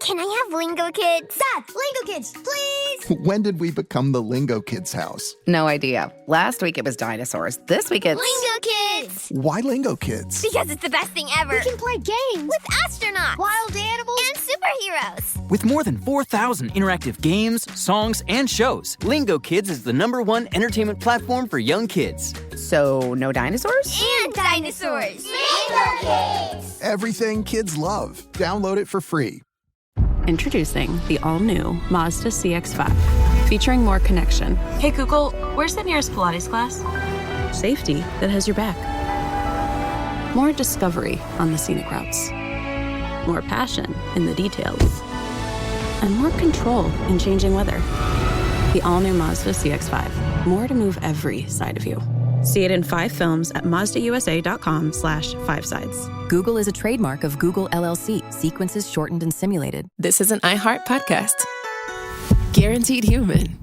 Can I have Lingo Kids? Dad, Lingo Kids, please! When did we become the Lingo Kids house? No idea. Last week it was dinosaurs. This week it's... Lingo Kids! Why Lingo Kids? Because it's the best thing ever. We can play games with astronauts, wild animals, and superheroes. With more than 4,000 interactive games, songs, and shows, Lingo Kids is the #1 entertainment platform for young kids. So, no dinosaurs? And dinosaurs! Lingo Kids! Everything kids love. Download it for free. Introducing the all-new Mazda CX-5, featuring more connection. Hey Google, where's the nearest Pilates class? Safety that has your back. More discovery on the scenic routes. More passion in the details. And more control in changing weather. The all-new Mazda CX-5. More to move every side of you. See it in 5 films at MazdaUSA.com/5sides. Google is a trademark of Google LLC. Sequences shortened and simulated. This is an iHeart podcast. Guaranteed human.